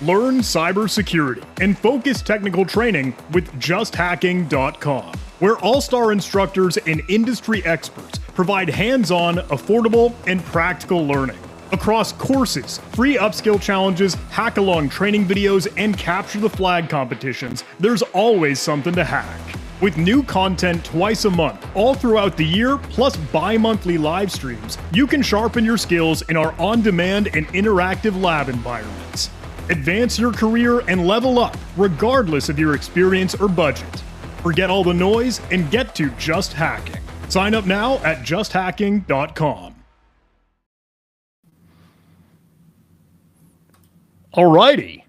Learn cybersecurity and focus technical training with justhacking.com, where all-star instructors and industry experts provide hands-on, affordable, and practical learning. Across courses, free upskill challenges, hack-along training videos, and capture the flag competitions, there's always something to hack. With new content twice a month, all throughout the year, plus bi-monthly live streams, you can sharpen your skills in our on-demand and interactive lab environments. Advance your career and level up, regardless of your experience or budget. Forget all the noise and get to Just Hacking. Sign up now at justhacking.com. Alrighty.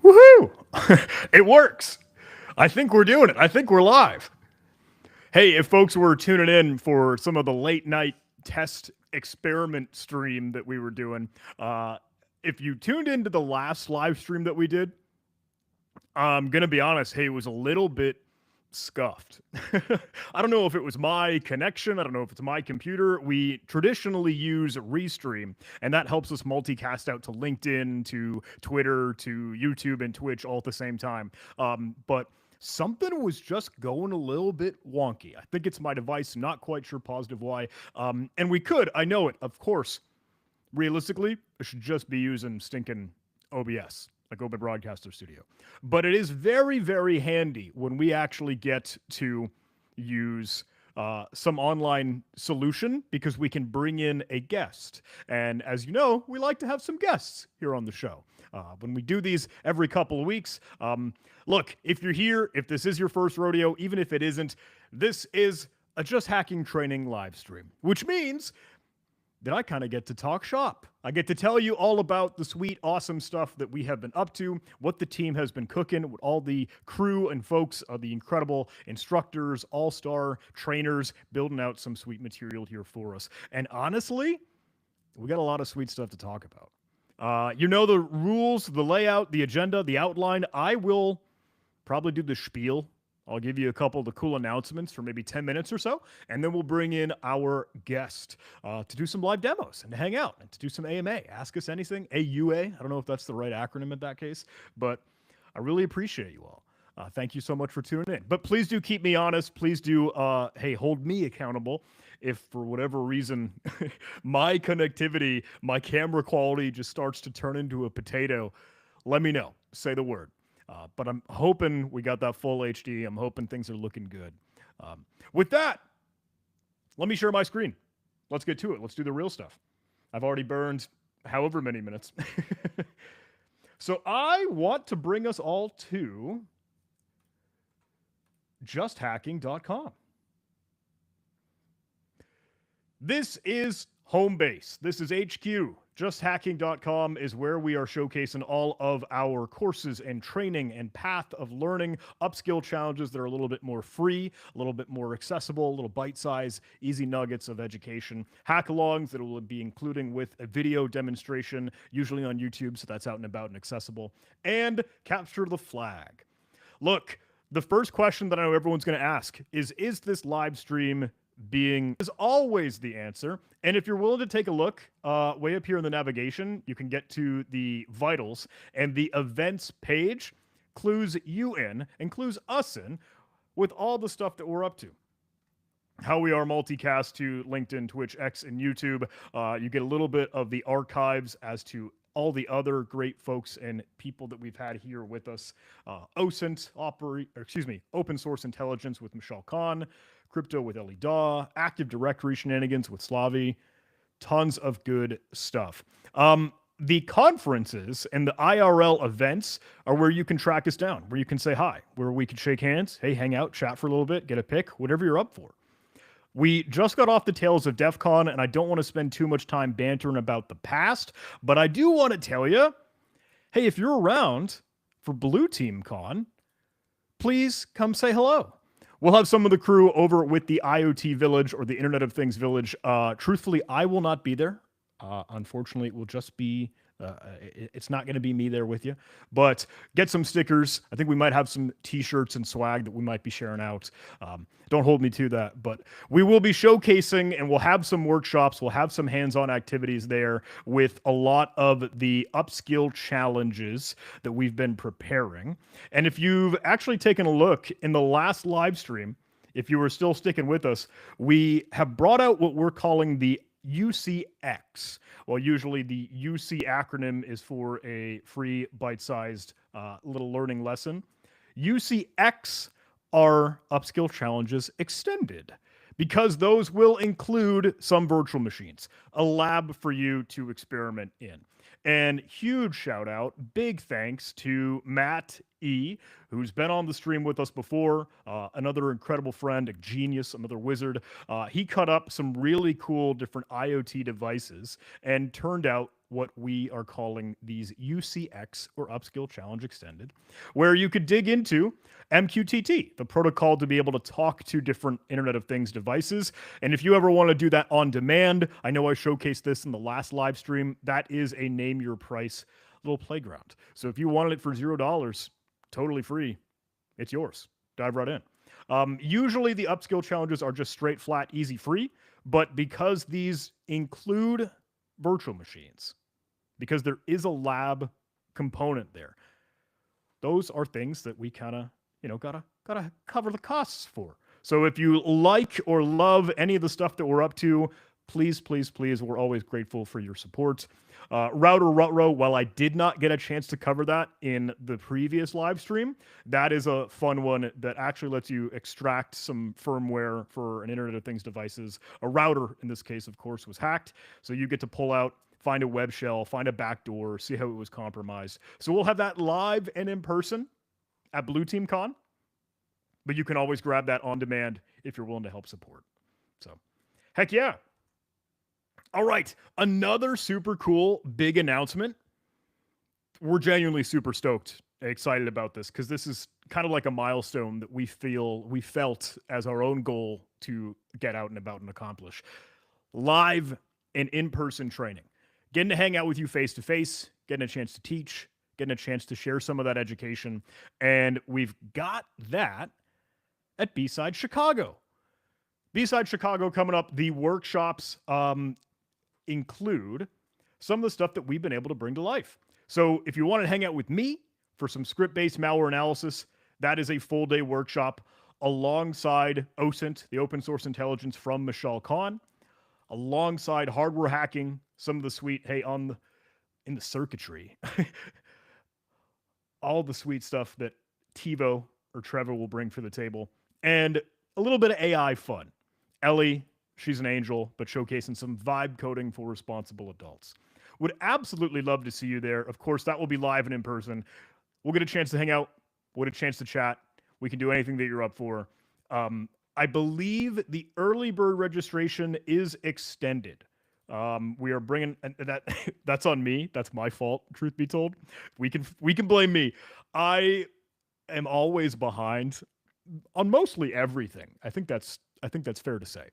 Woohoo! It works. I think we're doing it. I think we're live. Hey, if folks were tuning in for some of the late night test experiment stream that we were doing, if you tuned into the last live stream that we did, I'm going to be honest, hey, it was a little bit scuffed. I don't know if it was my connection. I don't know if it's my computer. We traditionally use Restream, and that helps us multicast out to LinkedIn, to Twitter, to YouTube, and Twitch all at the same time. But something was just going a little bit wonky. I think it's my device, not quite sure positive why. And we could, I know it, of course, realistically, I should just be using stinking OBS, like Open Broadcaster Studio. But it is very, very handy when we actually get to use some online solution, because we can bring in a guest. And as you know, we like to have some guests here on the show. When we do these every couple of weeks, look, if you're here, if this is your first rodeo, even if it isn't, this is a Just Hacking training live stream, which means that I kind of get to talk shop. I get to tell you all about the sweet, awesome stuff that we have been up to, what the team has been cooking, what all the crew and folks, the incredible instructors, all-star trainers, building out some sweet material here for us. And honestly, we got a lot of sweet stuff to talk about. You know the rules, the layout, the agenda, the outline. I will probably do the spiel. I'll give you a couple of the cool announcements for maybe 10 minutes or so, and then we'll bring in our guest to do some live demos and to hang out and to do some AMA. Ask us anything. AUA. I don't know if that's the right acronym in that case, but I really appreciate you all. Thank you so much for tuning in. But please do keep me honest. Please do, hey, hold me accountable. If for whatever reason my connectivity, my camera quality just starts to turn into a potato, let me know. Say the word. But I'm hoping we got that full HD. I'm hoping things are looking good. With that, let me share my screen. Let's get to it. Let's do the real stuff. I've already burned however many minutes. So I want to bring us all to justhacking.com. This is home base. This is HQ. Justhacking.com is where we are showcasing all of our courses and training and path of learning, upskill challenges that are a little bit more free, a little bit more accessible, a little bite-sized, easy nuggets of education, hack-alongs that will be including with a video demonstration, usually on YouTube, so that's out and about and accessible, and capture the flag. Look, the first question that I know everyone's going to ask is this live stream being is always the answer. And if you're willing to take a look way up here in the navigation, you can get to the vitals, and the events page clues you in and clues us in with all the stuff that we're up to. How we are multicast to LinkedIn, Twitch, X, and YouTube. You get a little bit of the archives as to all the other great folks and people that we've had here with us. OSINT, Open Source Intelligence with Michelle Kahn, Crypto with Ellie Daw, Active Directory Shenanigans with Slavi, tons of good stuff. The conferences and the IRL events are where you can track us down, where you can say hi, where we can shake hands, hey, hang out, chat for a little bit, get a pic, whatever you're up for. We just got off the tails of DEF CON, and I don't want to spend too much time bantering about the past, but I do want to tell you, hey, if you're around for Blue Team Con, please come say hello. We'll have some of the crew over with the IoT Village or the Internet of Things Village. Truthfully, I will not be there. Unfortunately, it will just be It's not going to be me there with you, but get some stickers. I think we might have some t-shirts and swag that we might be sharing out. Don't hold me to that, but we will be showcasing and we'll have some workshops. We'll have some hands-on activities there with a lot of the upskill challenges that we've been preparing. And if you've actually taken a look in the last live stream, if you were still sticking with us, we have brought out what we're calling the UCX. Well, usually the UC acronym is for a free bite-sized little learning lesson. UCX are Upskill Challenges Extended, because those will include some virtual machines, a lab for you to experiment in. And huge shout out, big thanks to Matt E, who's been on the stream with us before, another incredible friend, a genius, another wizard. He cut up some really cool different IoT devices and turned out what we are calling these UCX, or Upskill Challenge Extended, where you could dig into MQTT, the protocol to be able to talk to different Internet of Things devices. And if you ever want to do that on demand, I know I showcased this in the last live stream, that is a name your price little playground. So if you wanted it for $0, totally free, it's yours. Dive right in. Usually the upskill challenges are just straight, flat, easy, free, but because these include virtual machines, because there is a lab component there, those are things that we kind of, gotta cover the costs for. So if you like or love any of the stuff that we're up to, please, please, please, we're always grateful for your support. Router Rutro, while I did not get a chance to cover that in the previous live stream, that is a fun one that actually lets you extract some firmware for an Internet of Things devices. A router, in this case, of course, was hacked. So you get to pull out, find a web shell, find a backdoor, see how it was compromised. So we'll have that live and in person at Blue Team Con, but you can always grab that on demand if you're willing to help support. So, heck yeah. All right, another super cool big announcement. We're genuinely super stoked, excited about this, because this is kind of like a milestone that we felt as our own goal to get out and about and accomplish. Live and in-person training. Getting to hang out with you face to face, getting a chance to teach, getting a chance to share some of that education. And we've got that at B-Side Chicago. B-Side Chicago coming up. The workshops include some of the stuff that we've been able to bring to life. So if you want to hang out with me for some script-based malware analysis, that is a full-day workshop alongside OSINT, the open source intelligence from Michal Khan, alongside hardware hacking, some of the sweet, in the circuitry, all the sweet stuff that TiVo or Trevor will bring for the table, and a little bit of AI fun. Ellie, she's an angel, but showcasing some vibe coding for responsible adults. Would absolutely love to see you there. Of course, that will be live and in person. We'll get a chance to hang out. We'll get a chance to chat. We can do anything that you're up for. I believe the early bird registration is extended. We are bringing that. That's on me. That's my fault. Truth be told, we can blame me. I am always behind on mostly everything. I think that's fair to say.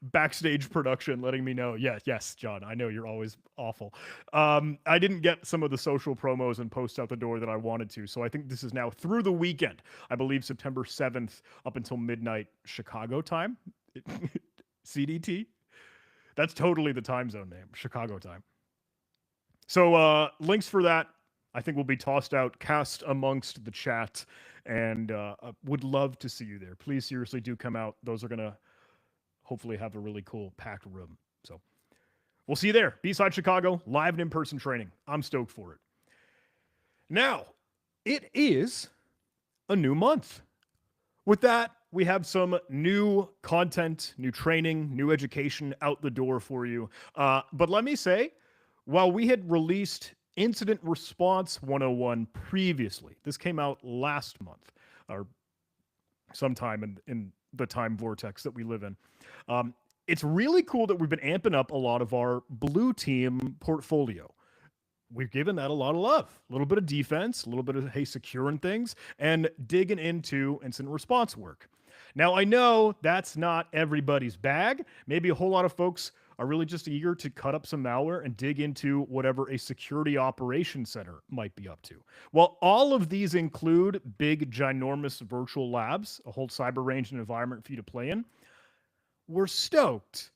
Backstage production letting me know, yes, John, I know you're always awful. I didn't get some of the social promos and posts out the door that I wanted to, so I think this is now through the weekend. I believe September 7th up until midnight Chicago time. CDT. That's totally the time zone name, Chicago time. So links for that, I think, will be tossed out, cast amongst the chat, and would love to see you there. Please, seriously, do come out. Those are going to hopefully have a really cool packed room. So we'll see you there. B-Side Chicago, live and in-person training. I'm stoked for it. Now, it is a new month. With that, we have some new content, new training, new education out the door for you. But let me say, while we had released Incident Response 101 previously, this came out last month, or sometime in the time vortex that we live in. It's really cool that we've been amping up a lot of our blue team portfolio. We've given that a lot of love, a little bit of defense, a little bit of, securing things, and digging into incident response work. Now, I know that's not everybody's bag. Maybe a whole lot of folks are really just eager to cut up some malware and dig into whatever a security operations center might be up to. While all of these include big, ginormous virtual labs, a whole cyber range and environment for you to play in, we're stoked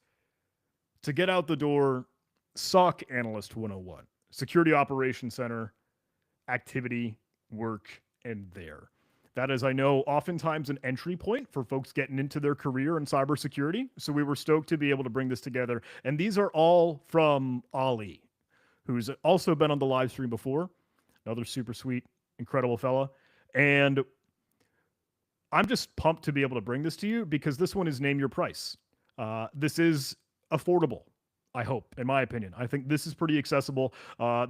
to get out the door SOC Analyst 101, Security Operations Center, activity, work, and there. That is, I know, oftentimes an entry point for folks getting into their career in cybersecurity. So we were stoked to be able to bring this together. And these are all from Ali, who's also been on the live stream before. Another super sweet, incredible fella. And I'm just pumped to be able to bring this to you because this one is name your price. This is affordable. I hope, in my opinion. I think this is pretty accessible.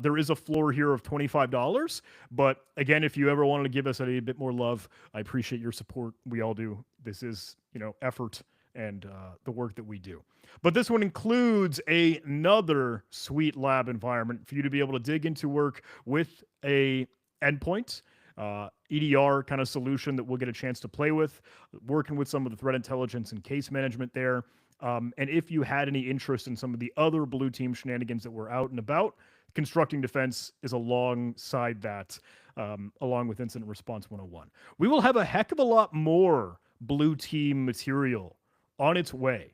There is a floor here of $25, but again, if you ever wanted to give us a bit more love, I appreciate your support. We all do. This is, effort and the work that we do. But this one includes another sweet lab environment for you to be able to dig into work with a endpoint, EDR kind of solution that we'll get a chance to play with, working with some of the threat intelligence and case management there. And if you had any interest in some of the other blue team shenanigans that were out and about, constructing defense is alongside that, along with Incident Response 101. We will have a heck of a lot more blue team material on its way,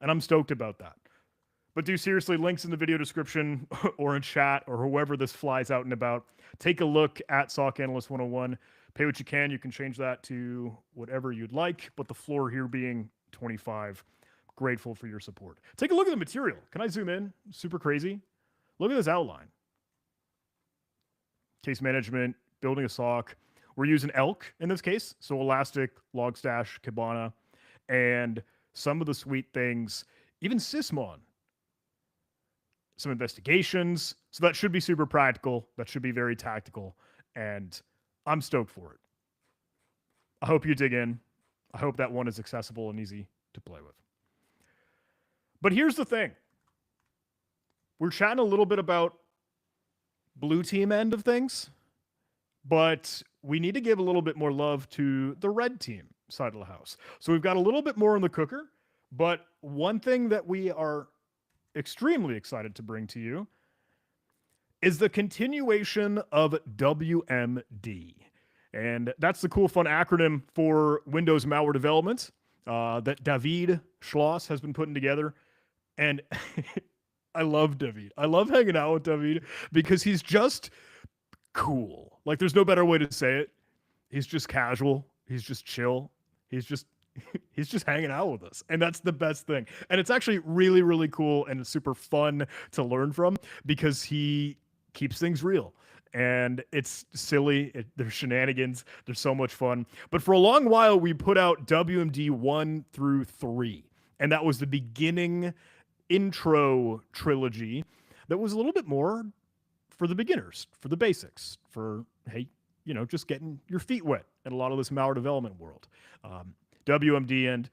and I'm stoked about that. But do seriously, links in the video description or in chat or whoever this flies out and about. Take a look at SOC Analyst 101. Pay what you can. You can change that to whatever you'd like, but the floor here being 25. Grateful for your support. Take a look at the material. Can I zoom in? Super crazy. Look at this outline. Case management, building a SOC. We're using Elk in this case, so Elastic, Logstash, Kibana, and some of the sweet things, even Sysmon. Some investigations. So that should be super practical. That should be very tactical, and I'm stoked for it. I hope you dig in. I hope that one is accessible and easy to play with. But here's the thing. We're chatting a little bit about blue team end of things, but we need to give a little bit more love to the red team side of the house. So we've got a little bit more in the cooker, but one thing that we are extremely excited to bring to you is the continuation of WMD. And that's the cool, fun acronym for Windows malware development that David Schloss has been putting together. And I love David. I love hanging out with David because he's just cool. Like, there's no better way to say it. He's just casual. He's just chill. He's just hanging out with us. And that's the best thing. And it's actually really, really cool and it's super fun to learn from because he keeps things real. And it's silly. There's shenanigans. There's so much fun. But for a long while, we put out WMD 1 through 3. And that was the beginning intro trilogy that was a little bit more for the beginners, for the basics, for, hey, just getting your feet wet in a lot of this malware development world. WMD and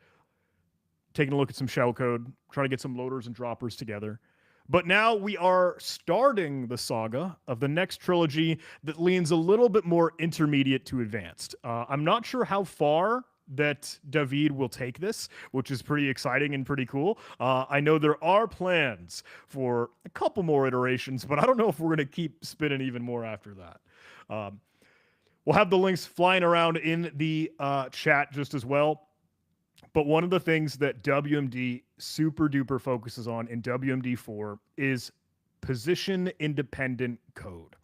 taking a look at some shellcode, trying to get some loaders and droppers together. But now we are starting the saga of the next trilogy that leans a little bit more intermediate to advanced. I'm not sure how far that David will take this, which is pretty exciting and pretty cool. I know there are plans for a couple more iterations, but I don't know if we're going to keep spinning even more after that. We'll have the links flying around in the chat just as well. But one of the things that WMD super duper focuses on in WMD4 is position independent code.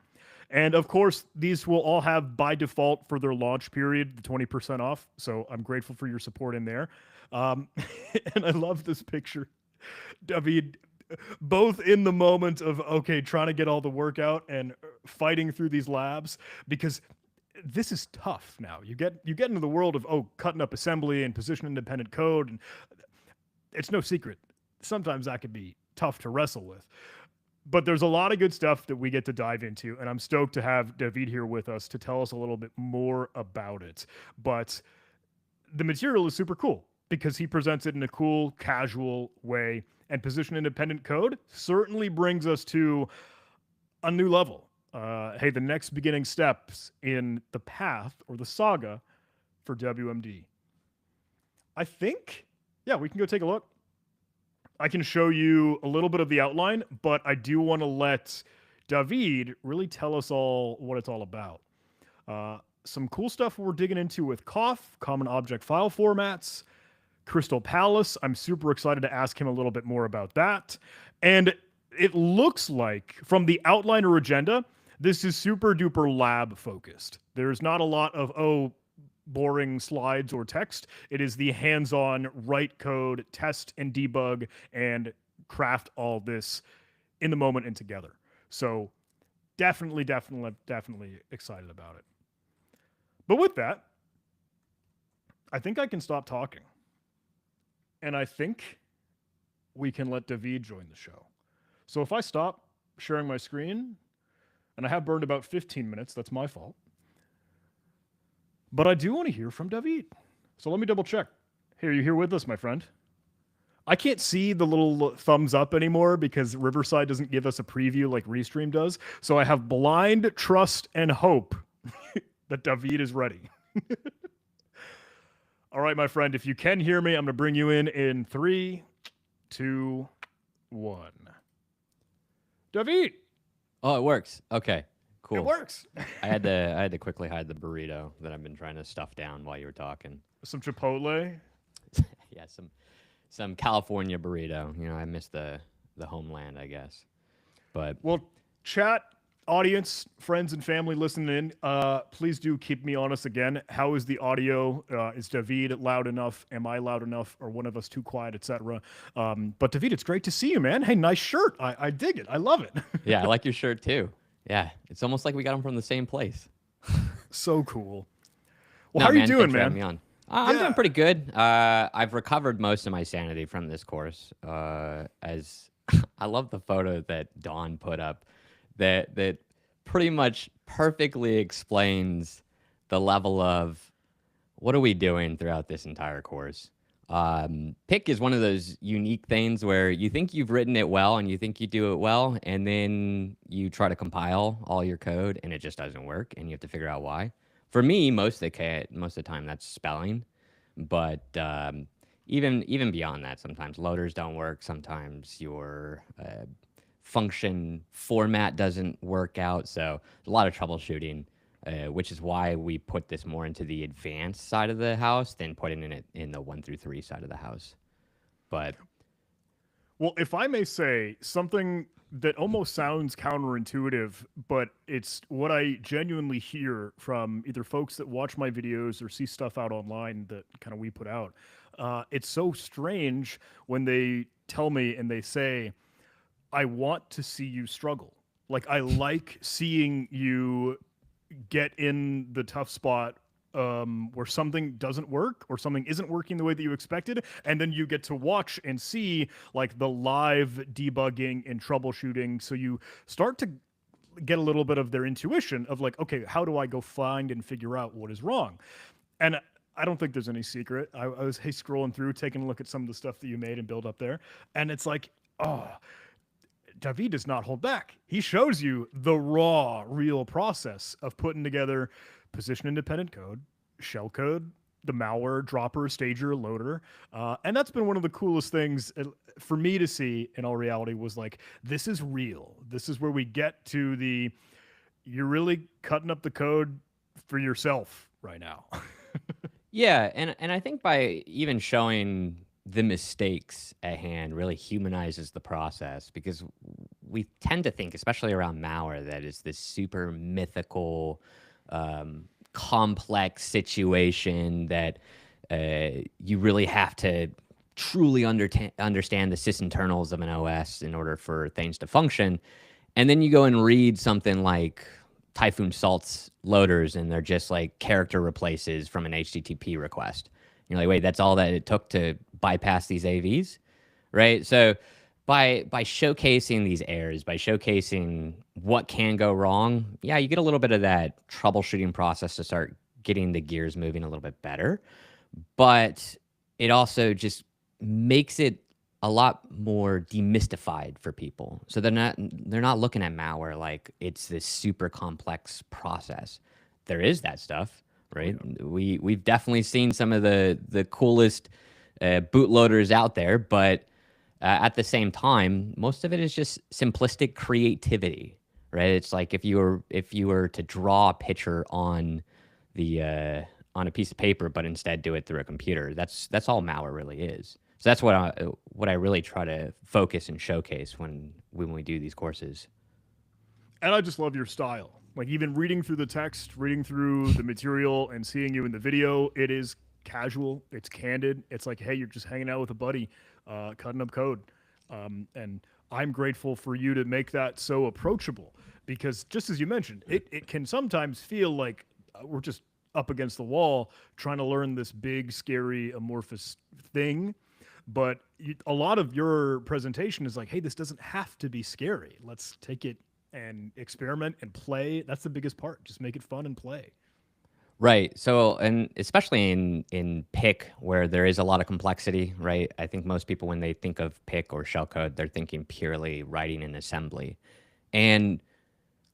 And of course, these will all have by default for their launch period, the 20% off. So I'm grateful for your support in there. And I love this picture. David, both in the moment of, okay, trying to get all the work out and fighting through these labs, because this is tough now. You get into the world of, cutting up assembly and position independent code. And it's no secret. Sometimes that can be tough to wrestle with. But there's a lot of good stuff that we get to dive into, and I'm stoked to have David here with us to tell us a little bit more about it. But the material is super cool because he presents it in a cool, casual way, and position-independent code certainly brings us to a new level. Hey, the next beginning steps in the path or the saga for WMD. I think, yeah, we can go take a look. I can show you a little bit of the outline, but I do want to let David really tell us all what it's all about. Some cool stuff we're digging into with Cough, common object file formats, Crystal Palace. I'm super excited to ask him a little bit more about that. And it looks like from the outline or agenda, this is super duper lab focused. There's not a lot of, boring slides or text. It is the hands-on write code, test and debug, and craft all this in the moment and together. So definitely excited about it. But with that, I think I can stop talking. And I think we can let David join the show. So if I stop sharing my screen, and I have burned about 15 minutes, that's my fault. But I do want to hear from David. So let me double check. Hey, are you here with us, my friend? I can't see the little thumbs up anymore because Riverside doesn't give us a preview like Restream does. So I have blind trust and hope that David is ready. All right, my friend, if you can hear me, I'm going to bring you in 3, 2, 1. David! Oh, it works. Okay, cool. It works. I had to quickly hide the burrito that I've been trying to stuff down while you were talking. Some Chipotle? Yeah, some California burrito. You know, I miss the homeland, I guess. But well, chat, audience, friends, and family listening in, please do keep me honest again. How is the audio? Is David loud enough? Am I loud enough? Or one of us too quiet, etc.? But David, it's great to see you, man. Hey, nice shirt. I dig it. I love it. Yeah, I like your shirt too. Yeah, it's almost like we got them from the same place. So cool. Well, how are you doing, man? Me on. I'm doing pretty good. I've recovered most of my sanity from this course. As I love the photo that Dawn put up, that pretty much perfectly explains the level of what are we doing throughout this entire course. Pick is one of those unique things where you think you've written it well and you think you do it well, and then you try to compile all your code and it just doesn't work, and you have to figure out why. For me, most of the time that's spelling, but even beyond that, sometimes loaders don't work. Sometimes your function format doesn't work out. So a lot of troubleshooting, which is why we put this more into the advanced side of the house than putting it in the 1 through 3 side of the house. But well, if I may say something that almost sounds counterintuitive, but it's what I genuinely hear from either folks that watch my videos or see stuff out online that kind of we put out. It's so strange when they tell me and they say, I want to see you struggle. Like, I like seeing you get in the tough spot where something doesn't work or something isn't working the way that you expected, and then you get to watch and see like the live debugging and troubleshooting, so you start to get a little bit of their intuition of like, okay, how do I go find and figure out what is wrong? And I don't think there's any secret. I was scrolling through, taking a look at some of the stuff that you made and built up there, and it's like, oh, David does not hold back. He shows you the raw, real process of putting together position-independent code, shell code, the malware dropper, stager, loader. And that's been one of the coolest things for me to see in all reality was like, this is real. This is where we get to you're really cutting up the code for yourself right now. yeah, and I think by even showing the mistakes at hand really humanizes the process, because we tend to think, especially around malware, that it's this super mythical, complex situation that you really have to truly understand the sysinternals of an OS in order for things to function. And then you go and read something like Typhoon Salt's loaders, and they're just like character replaces from an HTTP request. You're like, wait, that's all that it took to bypass these AVs, right? So by showcasing these errors, by showcasing what can go wrong, yeah, you get a little bit of that troubleshooting process to start getting the gears moving a little bit better. But it also just makes it a lot more demystified for people. So they're not looking at malware like it's this super complex process. There is that stuff, right? Yeah. We've definitely seen some of the coolest bootloaders out there, but At the same time, most of it is just simplistic creativity, right? It's like if you were to draw a picture on a piece of paper, but instead do it through a computer. That's all malware really is. So that's what I really try to focus and showcase when we do these courses. And I just love your style. Like even reading through the text, reading through the material, and seeing you in the video, it is casual. It's candid. It's like, hey, you're just hanging out with a buddy, cutting up code. And I'm grateful for you to make that so approachable because, just as you mentioned, it can sometimes feel like we're just up against the wall trying to learn this big, scary, amorphous thing. But a lot of your presentation is like, hey, this doesn't have to be scary. Let's take it and experiment and play. That's the biggest part. Just make it fun and play. Right. So, and especially in pick where there is a lot of complexity, right? I think most people when they think of pick or shellcode, they're thinking purely writing an assembly. And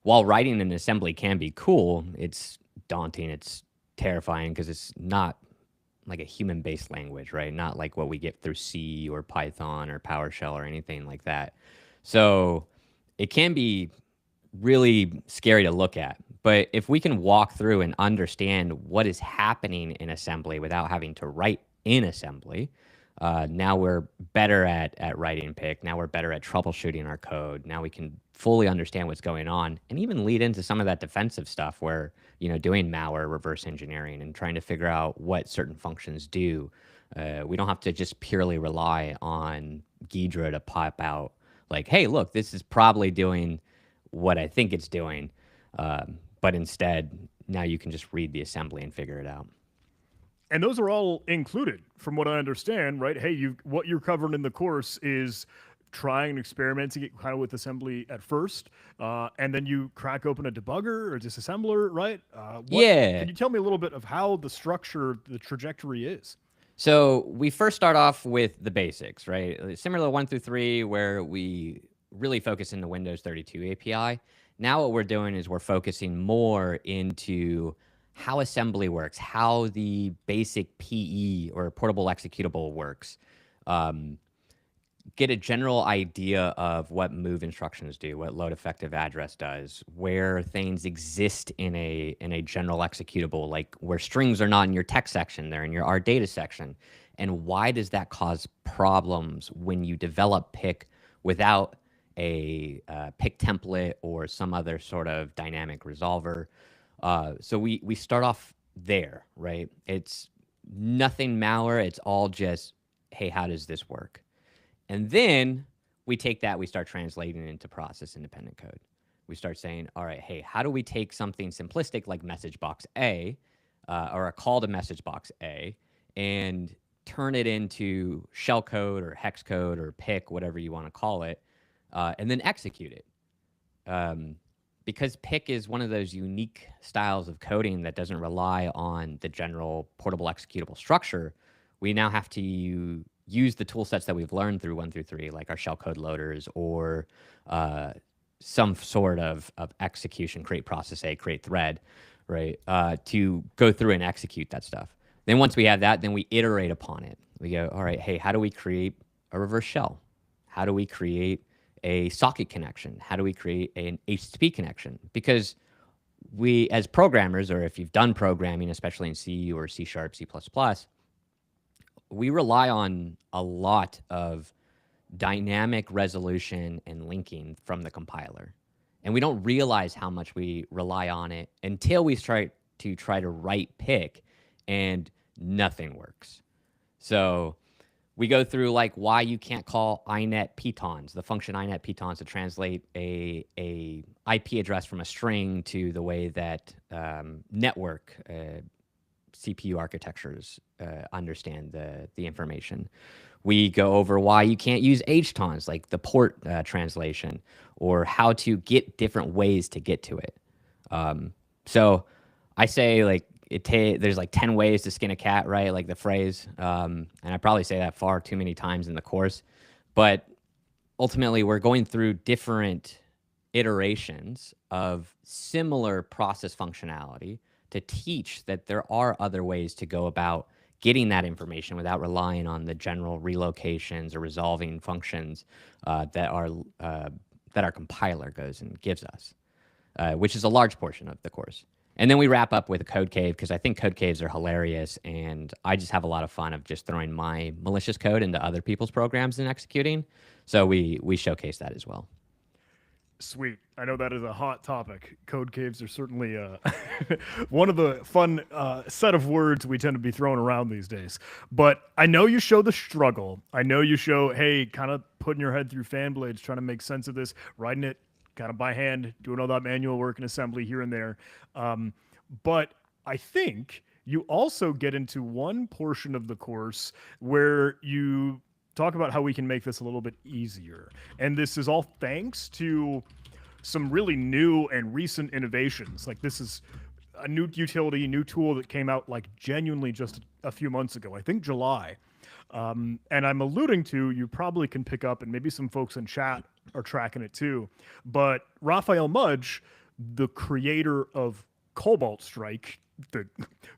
while writing an assembly can be cool, it's daunting, it's terrifying because it's not like a human-based language, right? Not like what we get through C or Python or PowerShell or anything like that. So, it can be really scary to look at. But if we can walk through and understand what is happening in assembly without having to write in assembly, now we're better at writing pick. Now we're better at troubleshooting our code. Now we can fully understand what's going on and even lead into some of that defensive stuff where, doing malware reverse engineering and trying to figure out what certain functions do. We don't have to just purely rely on Ghidra to pop out like, hey, look, this is probably doing what I think it's doing. But instead, now you can just read the assembly and figure it out. And those are all included, from what I understand, right? Hey, what you're covering in the course is trying and experimenting it kind of with assembly at first, and then you crack open a debugger or disassembler, right? Yeah. Can you tell me a little bit of how the structure, the trajectory is? So we first start off with the basics, right? Similar to 1 through 3, where we really focus in the Windows 32 API. Now what we're doing is we're focusing more into how assembly works, how the basic PE or portable executable works. Get a general idea of what move instructions do, what load effective address does, where things exist in a general executable, like where strings are not in your text section, they're in your R data section. And why does that cause problems when you develop pick without a pick template or some other sort of dynamic resolver? So we start off there, right? It's nothing malware. It's all just, hey, how does this work? And then we take that, we start translating it into process independent code. We start saying, all right, hey, how do we take something simplistic like message box A or a call to message box A and turn it into shellcode or hex code or pick, whatever you want to call it, and then execute it. Because pick is one of those unique styles of coding that doesn't rely on the general portable executable structure, we now have to use the tool sets that we've learned through 1 through 3, like our shellcode loaders or some sort of execution, create process A, create thread, right, to go through and execute that stuff. Then once we have that, then we iterate upon it. We go, all right, hey, how do we create a reverse shell? How do we create a socket connection? How do we create an HTTP connection? Because we, as programmers, or if you've done programming, especially in C or C#, C++, we rely on a lot of dynamic resolution and linking from the compiler. And we don't realize how much we rely on it until we try to write pick and nothing works. So we go through like why you can't call inet pitons, the function inet pitons, to translate a IP address from a string to the way that network CPU architectures understand the information. We go over why you can't use htons, like the port translation, or how to get different ways to get to it. So I say like there's like 10 ways to skin a cat, right? Like the phrase. And I probably say that far too many times in the course. But ultimately, we're going through different iterations of similar process functionality to teach that there are other ways to go about getting that information without relying on the general relocations or resolving functions that our compiler goes and gives us, which is a large portion of the course. And then we wrap up with a code cave because I think code caves are hilarious, and I just have a lot of fun of just throwing my malicious code into other people's programs and executing. So we showcase that as well. Sweet. I know that is a hot topic. Code caves are certainly one of the fun set of words we tend to be throwing around these days. But I know you show the struggle. I know you show, hey, kind of putting your head through fan blades, trying to make sense of this, writing it kind of by hand, doing all that manual work and assembly here and there. But I think you also get into one portion of the course where you talk about how we can make this a little bit easier. And this is all thanks to some really new and recent innovations. Like this is a new utility, new tool that came out like genuinely just a few months ago, I think July. And I'm alluding to, you probably can pick up, and maybe some folks in chat are tracking it too. But Raphael Mudge, the creator of Cobalt Strike, the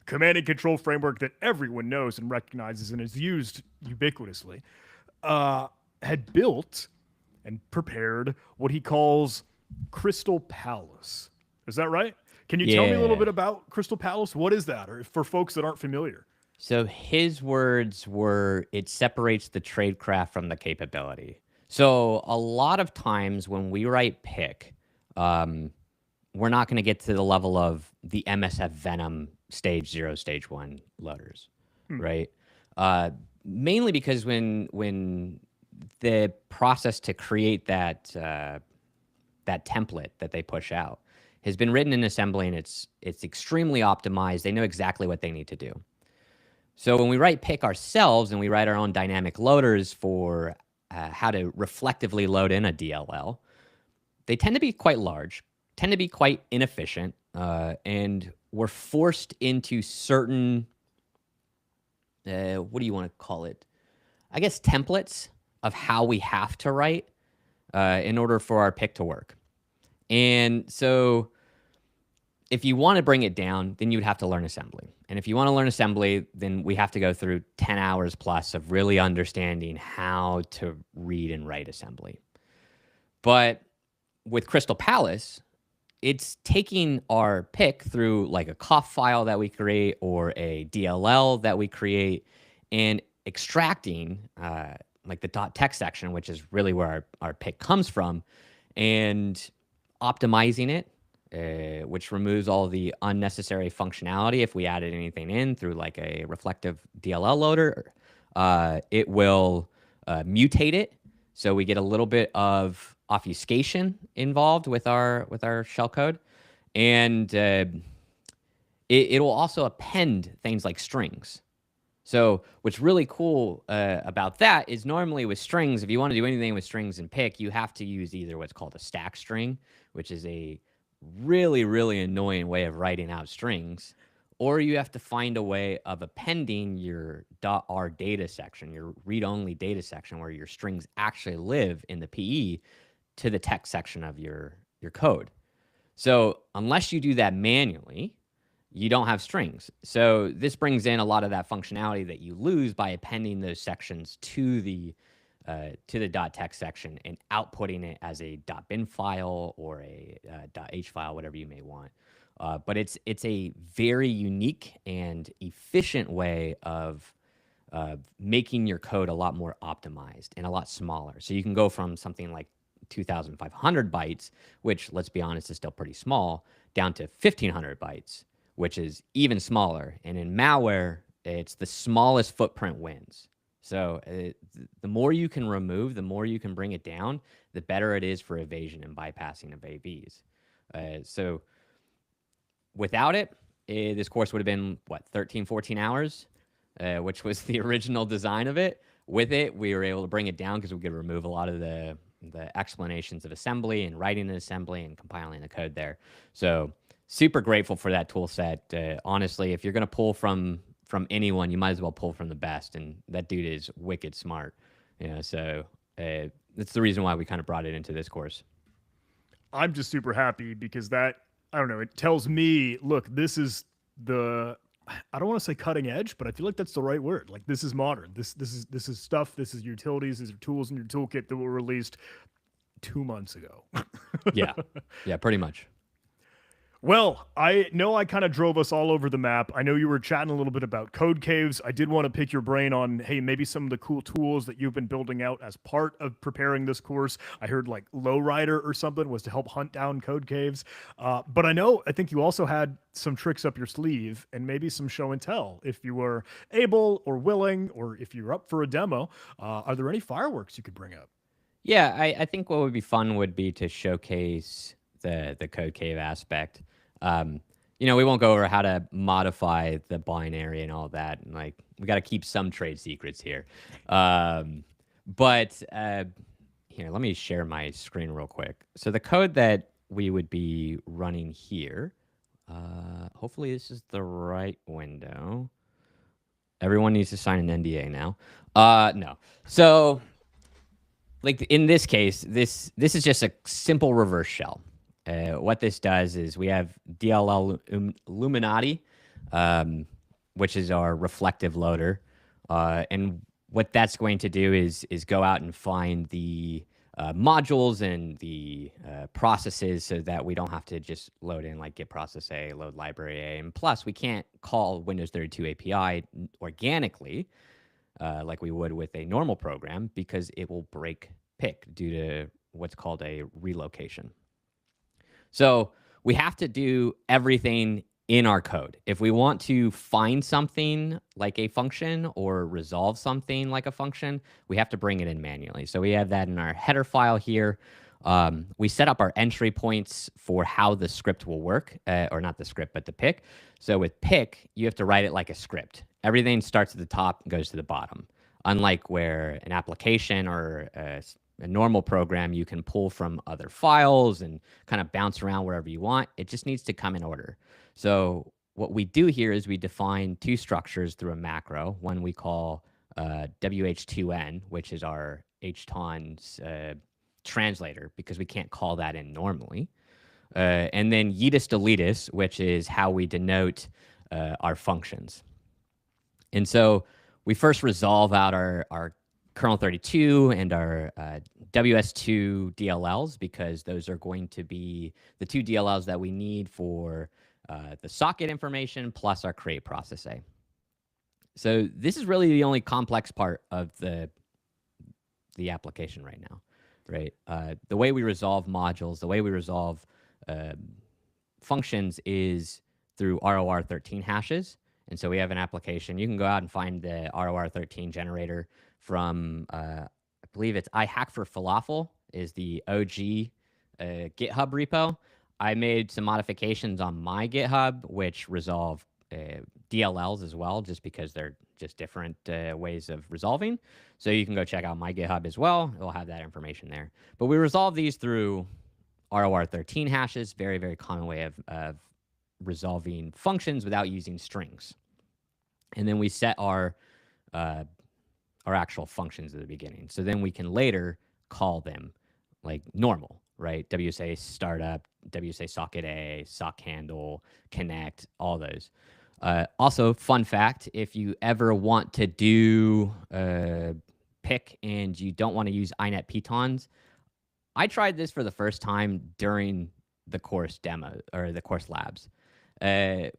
command and control framework that everyone knows and recognizes and is used ubiquitously, had built and prepared what he calls Crystal Palace. Is that right? Can you tell me a little bit about Crystal Palace? What is that, or for folks that aren't familiar? So his words were, it separates the tradecraft from the capability. So a lot of times when we write pick, we're not going to get to the level of the MSF Venom stage 0, stage 1 loaders, right? Mainly because when the process to create that that template that they push out has been written in assembly and it's extremely optimized, they know exactly what they need to do. So when we write pick ourselves and we write our own dynamic loaders for how to reflectively load in a DLL, they tend to be quite large, tend to be quite inefficient, and we're forced into certain, what do you want to call it? I guess templates of how we have to write in order for our pick to work. And so if you want to bring it down, then you would have to learn assembly. And if you want to learn assembly, then we have to go through 10 hours plus of really understanding how to read and write assembly. But with Crystal Palace, it's taking our pick through like a COF file that we create or a DLL that we create and extracting like the .text section, which is really where our pick comes from, and optimizing it, which removes all the unnecessary functionality if we added anything in through like a reflective DLL loader. It will mutate it, so we get a little bit of obfuscation involved with our shellcode, and it will also append things like strings. So what's really cool about that is normally with strings, if you want to do anything with strings in pick, you have to use either what's called a stack string, which is a really, really annoying way of writing out strings, or you have to find a way of appending your .r data section, your read-only data section where your strings actually live in the PE to the text section of your code. So unless you do that manually, you don't have strings. So this brings in a lot of that functionality that you lose by appending those sections to the .text section and outputting it as a .bin file or a .h file, whatever you may want. But it's a very unique and efficient way of making your code a lot more optimized and a lot smaller. So you can go from something like 2,500 bytes, which, let's be honest, is still pretty small, down to 1,500 bytes, which is even smaller. And in malware, it's the smallest footprint wins. So the more you can remove, the more you can bring it down, the better it is for evasion and bypassing of AVs. So without it, this course would have been, what, 13, 14 hours, which was the original design of it. With it, we were able to bring it down because we could remove a lot of the explanations of assembly and writing an assembly and compiling the code there. So super grateful for that tool set. Honestly, if you're going to pull from anyone, you might as well pull from the best. And that dude is wicked smart. So that's the reason why we kind of brought it into this course. I'm just super happy because that, I don't know, it tells me, look, this is the I don't want to say cutting edge, but I feel like that's the right word. Like this is modern. This is stuff. This is utilities. These are tools in your toolkit that were released 2 months ago. Yeah. Yeah, pretty much. Well, I know I kind of drove us all over the map. I know you were chatting a little bit about code caves. I did want to pick your brain on, hey, maybe some of the cool tools that you've been building out as part of preparing this course. I heard like Lowrider or something was to help hunt down code caves. But I think you also had some tricks up your sleeve and maybe some show and tell if you were able or willing, or if you're up for a demo. Are there any fireworks you could bring up? Yeah, I think what would be fun would be to showcase the code cave aspect. Um, we won't go over how to modify the binary and all that, and like we got to keep some trade secrets here. But here, let me share my screen real quick. So the code that we would be running here. Hopefully this is the right window. Everyone needs to sign an NDA now. No. So like in this case, this is just a simple reverse shell. What this does is we have DLL Illuminati, which is our reflective loader, and what that's going to do is go out and find the modules and the processes so that we don't have to just load in like get process A, load library A, and plus we can't call Windows 32 API organically like we would with a normal program because it will break pick due to what's called a relocation. So we have to do everything in our code. If we want to find something like a function or resolve something like a function, we have to bring it in manually. So we have that in our header file here. We set up our entry points for how the script will work, or not the script, but the pick. So with pick, you have to write it like a script. Everything starts at the top and goes to the bottom. Unlike where an application or a normal program, you can pull from other files and kind of bounce around wherever you want. It just needs to come in order. So what we do here is we define two structures through a macro. One we call wh2n, which is our hton's translator, because we can't call that in normally. And then yeetus deletus, which is how we denote our functions. And so we first resolve out our kernel 32 and our WS2 DLLs, because those are going to be the two DLLs that we need for the socket information plus our create process A. So this is really the only complex part of the application right now, right? The way we resolve modules, the way we resolve functions is through ROR13 hashes. And so we have an application. You can go out and find the ROR13 generator from, I believe it's iHack for Falafel is the OG GitHub repo. I made some modifications on my GitHub, which resolve DLLs as well, just because they're just different ways of resolving. So you can go check out my GitHub as well. It'll have that information there. But we resolve these through ROR13 hashes, very, very common way of resolving functions without using strings. And then we set our actual functions at the beginning. So then we can later call them like normal, right? WSA startup, WSA socket A, sock handle, connect, all those. Also, fun fact, if you ever want to do pick and you don't want to use inet pitons, I tried this for the first time during the course demo or the course labs,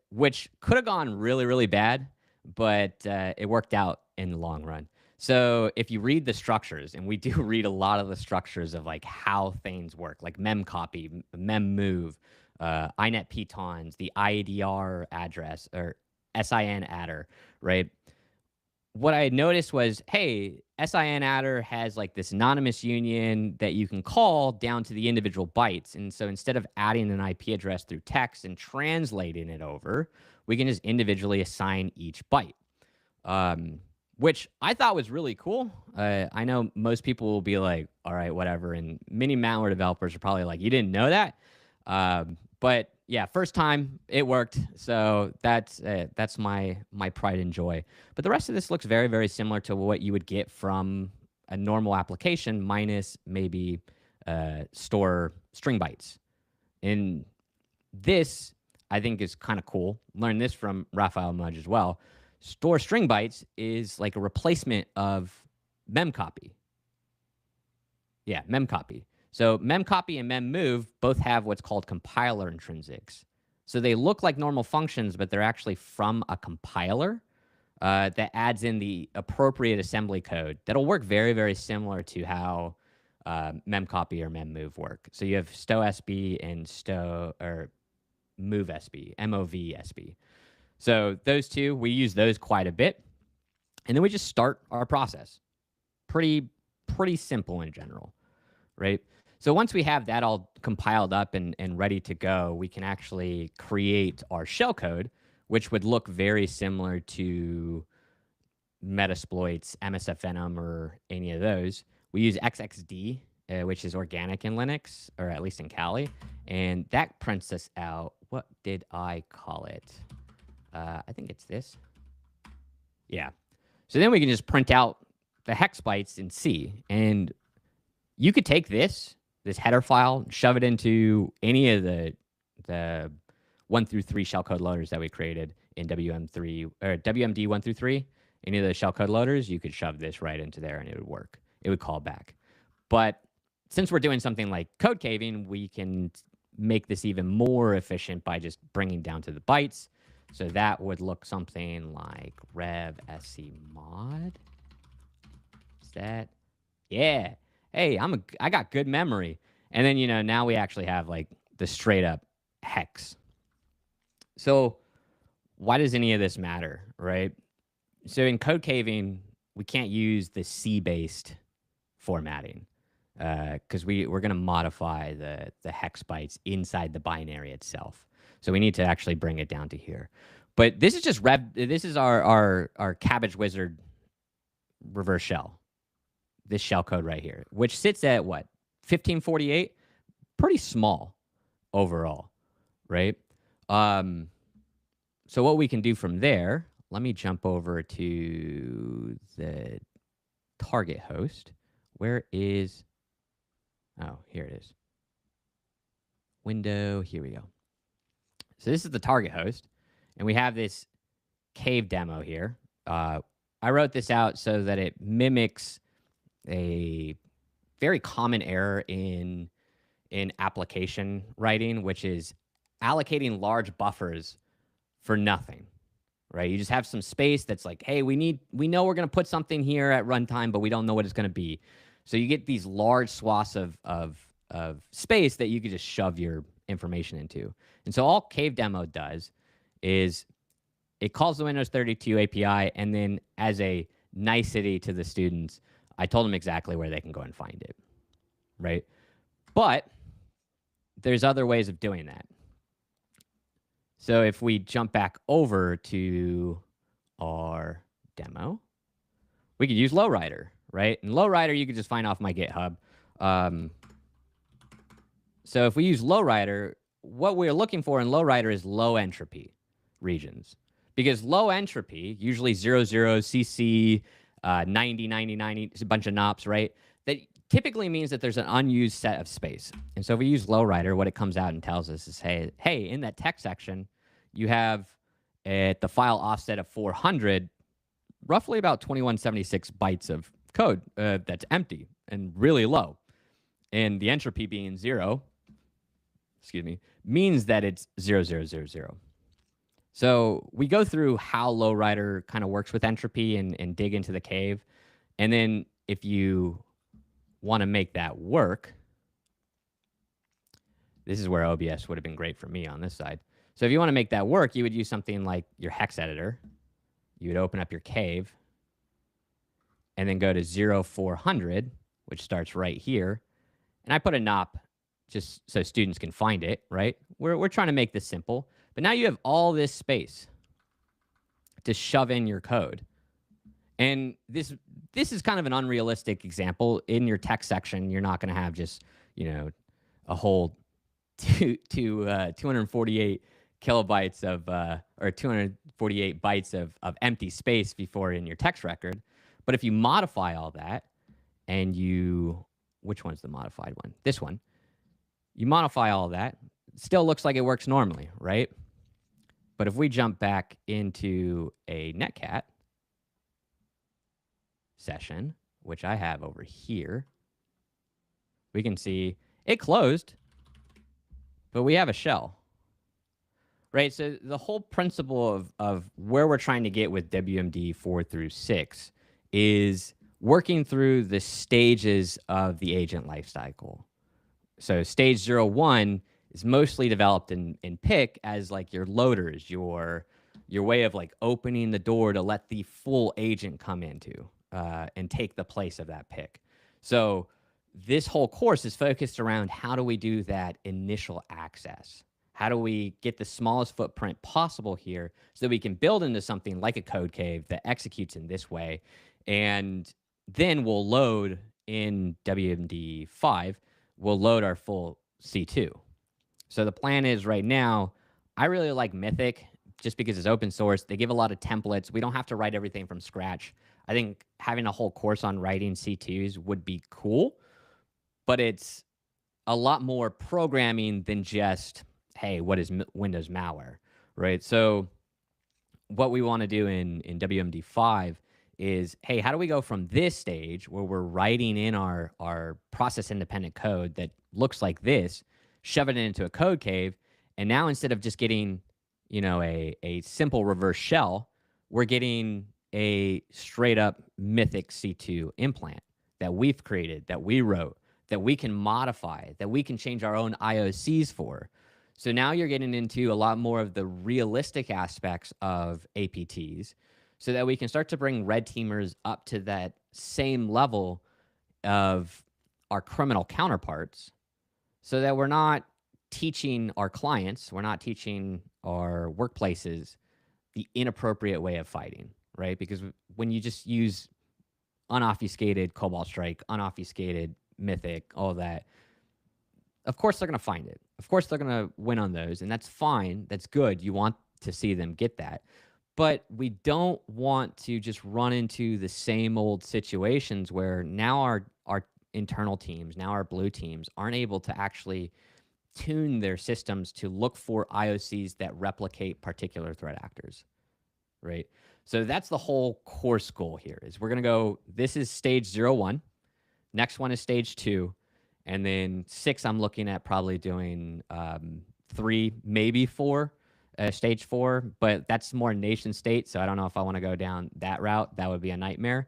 which could have gone really, really bad, but it worked out in the long run. So if you read the structures, and we do read a lot of the structures of like how things work, like memcopy, memmove, inet pitons, the IADR address or SIN adder, right? What I noticed was, hey, SIN adder has like this anonymous union that you can call down to the individual bytes. And so instead of adding an IP address through text and translating it over, we can just individually assign each byte, which I thought was really cool. I know most people will be like, all right, whatever. And many malware developers are probably like, you didn't know that? But yeah, first time it worked. So that's my pride and joy. But the rest of this looks very, very similar to what you would get from a normal application, minus maybe store string bytes. In this, I think is kind of cool. Learned this from Raphael Mudge as well. Store string bytes is like a replacement of memcopy. Yeah, memcopy. So memcopy and memmove both have what's called compiler intrinsics. So they look like normal functions, but they're actually from a compiler that adds in the appropriate assembly code that'll work very, very similar to how memcopy or memmove work. So you have stowsb and movesb, movsb. So those two, we use those quite a bit. And then we just start our process. Pretty simple in general, right? So once we have that all compiled up and ready to go, we can actually create our shellcode, which would look very similar to Metasploit's, MSFNum, or any of those. We use XXD, which is organic in Linux, or at least in Kali, and that prints us out. What did I call it? I think it's this. Yeah. So then we can just print out the hex bytes in C, and you could take this header file, shove it into any of the 1 through 3 shellcode loaders that we created in WM3 or WMD 1 through 3. Any of the shellcode loaders, you could shove this right into there and it would work. It would call back. But since we're doing something like code caving, we can make this even more efficient by just bringing down to the bytes. So that would look something like rev sc mod. Is that? Yeah. Hey, I got good memory. And then, now we actually have like the straight up hex. So why does any of this matter, right? So in code caving, we can't use the C-based formatting because we're going to modify the hex bytes inside the binary itself. So we need to actually bring it down to here. But this is just this is our Cabbage Wizard reverse shell. This shell code right here, which sits at what? 1548? Pretty small overall, right? So what we can do from there, let me jump over to the target host. Where is, oh, here it is. Window, here we go. So this is the target host, and we have this cave demo here. I wrote this out so that it mimics a very common error in application writing, which is allocating large buffers for nothing, right? You just have some space that's like, hey, we know we're going to put something here at runtime, but we don't know what it's going to be. So you get these large swaths of space that you could just shove your information into. And so all Cave Demo does is it calls the Windows 32 API, and then as a nicety to the students, I told them exactly where they can go and find it, right? But there's other ways of doing that. So if we jump back over to our demo, we could use Lowrider, right? And Lowrider, you can just find off my GitHub. So if we use Lowrider, what we're looking for in Lowrider is low entropy regions. Because low entropy, usually 00, CC, 90, 90, 90, it's a bunch of NOPs, right? That typically means that there's an unused set of space. And so if we use Lowrider, what it comes out and tells us is, hey, in that text section, you have at the file offset of 400, roughly about 2176 bytes of code that's empty and really low. And the entropy being 0, means that it's 0000. So we go through how Lowrider kind of works with entropy and dig into the cave. And then if you want to make that work, this is where OBS would have been great for me on this side. So if you want to make that work, you would use something like your hex editor. You would open up your cave and then go to 0400, which starts right here. And I put a NOP just so students can find it, right? We're trying to make this simple. But now you have all this space to shove in your code. And this is kind of an unrealistic example. In your text section, you're not going to have just, a whole 248 kilobytes of, or 248 bytes of empty space before in your text record. But if you modify all that and which one's the modified one? This one. You modify all that, it still looks like it works normally, right? But if we jump back into a netcat session, which I have over here, we can see it closed, but we have a shell. Right, so the whole principle of where we're trying to get with WMD 4 through 6 is working through the stages of the agent lifecycle. So stage 0, 1 is mostly developed in pick as like your loaders, your way of like opening the door to let the full agent come into and take the place of that pick. So this whole course is focused around how do we do that initial access. How do we get the smallest footprint possible here so that we can build into something like a code cave that executes in this way? And then we'll load in WMD5, we'll load our full C2. So the plan is right now, I really like Mythic just because it's open source. They give a lot of templates. We don't have to write everything from scratch. I think having a whole course on writing C2s would be cool, but it's a lot more programming than just, hey, what is Windows malware, right? So what we want to do in WMD5 is, hey, how do we go from this stage where we're writing in our process-independent code that looks like this, shove it into a code cave, and now instead of just getting, a simple reverse shell, we're getting a straight-up Mythic C2 implant that we've created, that we wrote, that we can modify, that we can change our own IOCs for. So now you're getting into a lot more of the realistic aspects of APTs so that we can start to bring red teamers up to that same level of our criminal counterparts so that we're not teaching our clients, we're not teaching our workplaces the inappropriate way of fighting, right? Because when you just use unobfuscated Cobalt Strike, unobfuscated Mythic, all that, of course they're going to find it. Of course they're going to win on those, and that's fine. That's good. You want to see them get that. But we don't want to just run into the same old situations where now our internal teams, now our blue teams, aren't able to actually tune their systems to look for IOCs that replicate particular threat actors, right? So that's the whole course goal here is we're going to go, this is stage 0, 1. Next one is stage 2. And then 6, I'm looking at probably doing 3, maybe 4, stage 4. But that's more nation state, so I don't know if I want to go down that route. That would be a nightmare.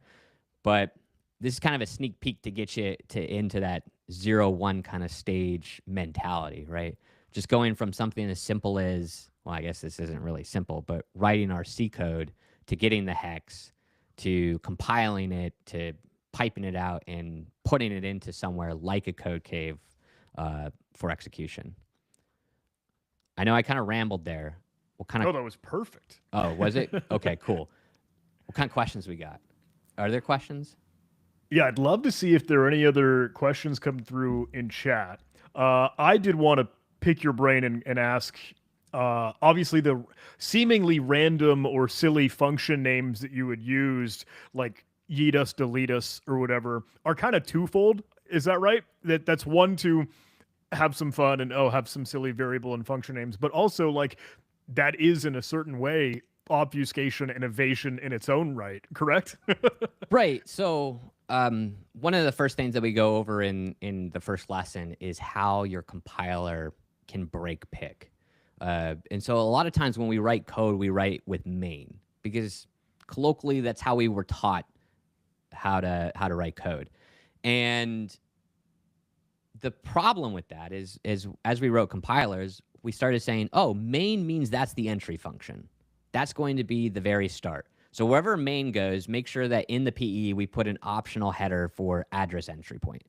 But this is kind of a sneak peek to get you into that 0, 1 kind of stage mentality, right? Just going from something as simple as, well, I guess this isn't really simple, but writing our C code to getting the hex, to compiling it, to piping it out and putting it into somewhere like a code cave for execution. I know I kind of rambled there. What kind of? Oh, that was perfect. Oh, was it? Okay, cool. What kind of questions we got? Are there questions? Yeah, I'd love to see if there are any other questions come through in chat. I did want to pick your brain and ask, obviously the seemingly random or silly function names that you had used, like yeet us, delete us, or whatever, are kind of twofold. Is that right? That's one to have some fun and have some silly variable and function names, but also like that is in a certain way obfuscation and evasion in its own right, correct? Right. So one of the first things that we go over in the first lesson is how your compiler can break pick. And so a lot of times when we write code, we write with main because colloquially that's how we were taught how to write code. And the problem with that is as we wrote compilers, we started saying, oh, main means that's the entry function. That's going to be the very start. So wherever main goes, make sure that in the PE we put an optional header for address entry point.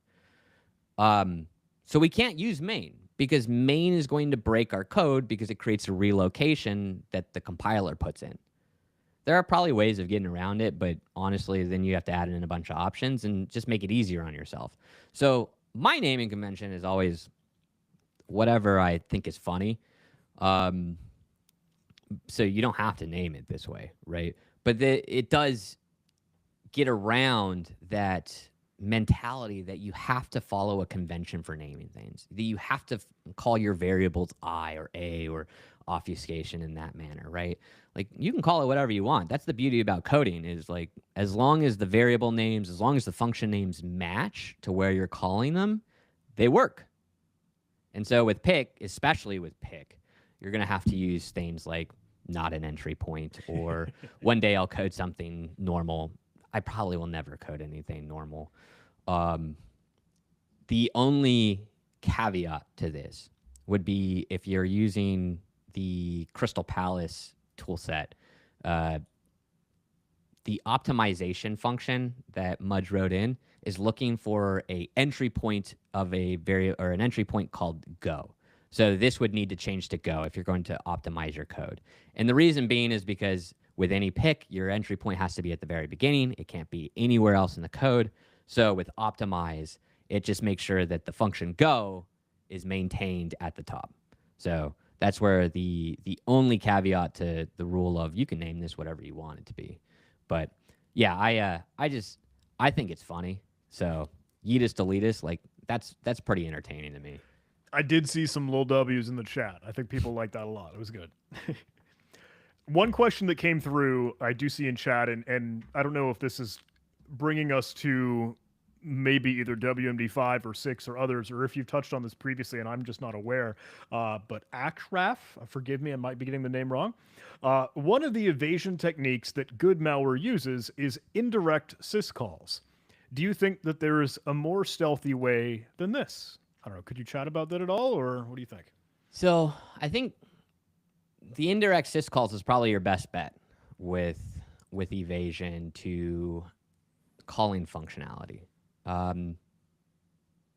So we can't use main because main is going to break our code because it creates a relocation that the compiler puts in. There are probably ways of getting around it, but honestly, then you have to add in a bunch of options and just make it easier on yourself. So my naming convention is always whatever I think is funny. So you don't have to name it this way, right? But it does get around that mentality that you have to follow a convention for naming things. That you have to call your variables I or A or obfuscation in that manner, right? Like you can call it whatever you want. That's the beauty about coding is like as long as the variable names, as long as the function names match to where you're calling them, they work. And so with pick, especially with pick, you're going to have to use things like not an entry point, or one day I'll code something normal. I probably will never code anything normal. The only caveat to this would be if you're using the Crystal Palace toolset, the optimization function that Mudge wrote in is looking for a entry point of a or an entry point called go. So this would need to change to go if you're going to optimize your code. And the reason being is because with any pick, your entry point has to be at the very beginning. It can't be anywhere else in the code. So with optimize, it just makes sure that the function go is maintained at the top. So that's where the only caveat to the rule of you can name this whatever you want it to be. But yeah, I think it's funny. So Yeetus Deletus, like that's pretty entertaining to me. I did see some little W's in the chat. I think people liked that a lot. It was good. One question that came through, I do see in chat, and I don't know if this is bringing us to maybe either WMD5 or 6 or others, or if you've touched on this previously and I'm just not aware, but Achraf, forgive me, I might be getting the name wrong. One of the evasion techniques that good malware uses is indirect syscalls. Do you think that there is a more stealthy way than this? I don't know. Could you chat about that at all, or what do you think? So I think the indirect syscalls is probably your best bet with evasion to calling functionality.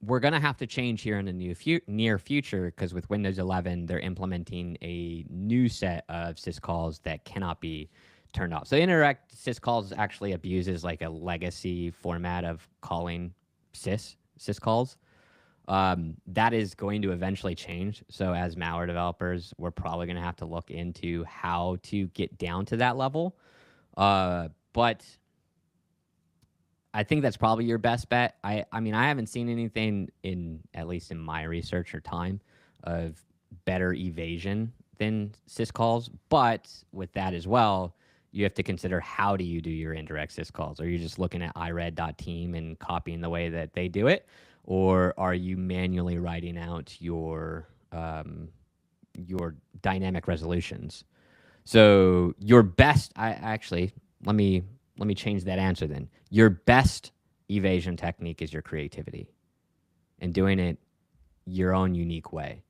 We're going to have to change here in the near future because with Windows 11, they're implementing a new set of syscalls that cannot be turned off. So indirect syscalls actually abuses like a legacy format of calling syscalls. That is going to eventually change. So as malware developers, we're probably going to have to look into how to get down to that level. But I think that's probably your best bet. I mean, I haven't seen anything at least in my research or time of better evasion than syscalls. But with that as well, you have to consider how do you do your indirect syscalls? Are you just looking at ired.team and copying the way that they do it? Or are you manually writing out your dynamic resolutions? So your best, let me change that answer then. Your best evasion technique is your creativity and doing it your own unique way.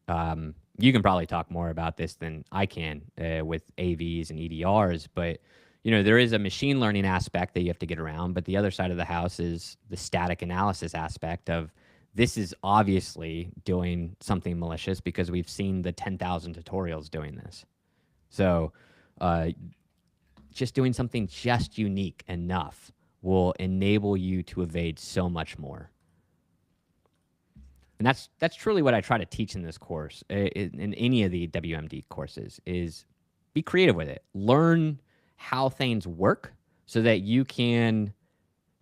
You can probably talk more about this than I can with AVs and EDRs, but there is a machine learning aspect that you have to get around, but the other side of the house is the static analysis aspect of this is obviously doing something malicious because we've seen the 10,000 tutorials doing this. So just doing something just unique enough will enable you to evade so much more. And that's truly what I try to teach in this course, in any of the WMD courses, is be creative with it. Learn how things work so that you can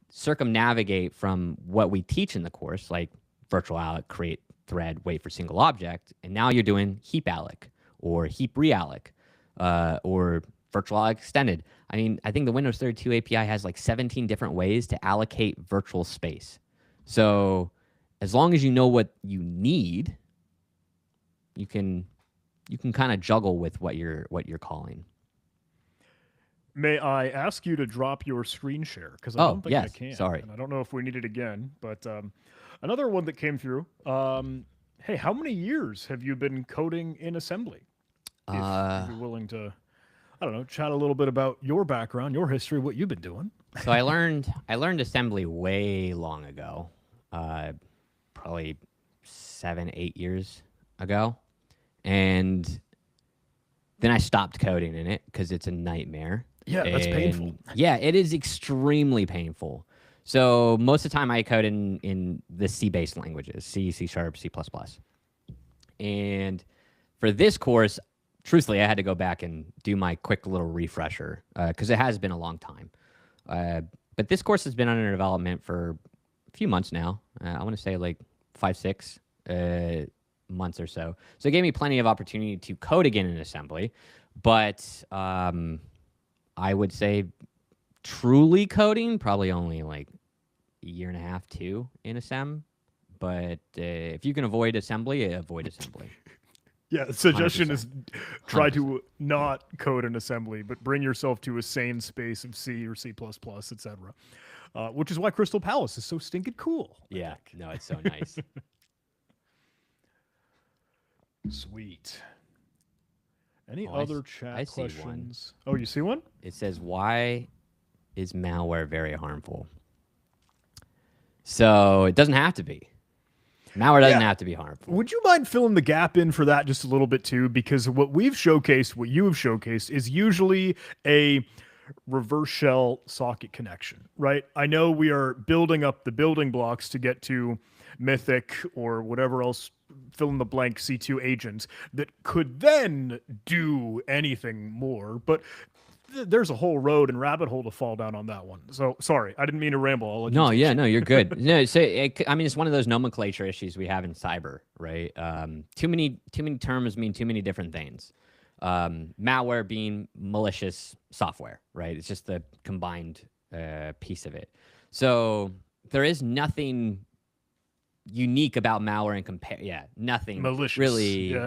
circumnavigate from what we teach in the course, like virtual alloc, create thread, wait for single object, and now you're doing heap alloc or heap realloc or virtual alloc extended. I mean, I think the Windows 32 API has like 17 different ways to allocate virtual space. So as long as you know what you need, you can kind of juggle with what you're calling. May I ask you to drop your screen share? Because I don't think I can. Sorry. And I don't know if we need it again. But another one that came through. Hey, how many years have you been coding in assembly? If you'd be willing to, I don't know, chat a little bit about your background, your history, what you've been doing. So I learned assembly way long ago, probably 7-8 years ago, and then I stopped coding in it because it's a nightmare. Yeah, that's painful. Yeah, it is extremely painful. So most of the time I code in the C-based languages, C, C#, C++. And for this course, truthfully, I had to go back and do my quick little refresher because it has been a long time. But this course has been under development for a few months now. I want to say like 5, 6. months or so. So it gave me plenty of opportunity to code again in assembly. But I would say truly coding, probably only like a year and a half, two in assem. But if you can avoid assembly, avoid assembly. Yeah, the suggestion 100%. is try 100%. to not code in assembly, but bring yourself to a sane space of C or C++, etc. Which is why Crystal Palace is so stinking cool. Yeah, no, it's so nice. Sweet. Any Oh, other I chat see one. questions? Oh, you see one? It says, why is malware very harmful? So it doesn't have to be. Malware doesn't have to be harmful. Would you mind filling the gap in for that just a little bit too? Because what we've showcased, what you have showcased, is usually a reverse shell socket connection, right? I know we are building up the building blocks to get to Mythic or whatever else, fill in the blank C2 agents that could then do anything more. But there's a whole road and rabbit hole to fall down on that one. So sorry, I didn't mean to ramble. I'll let you No, teach. yeah, no, you're good. No, so I mean, it's one of those nomenclature issues we have in cyber, right? Too many terms mean too many different things. Malware being malicious software, right? It's just the combined piece of it. So there is nothing unique about malware nothing Malicious. really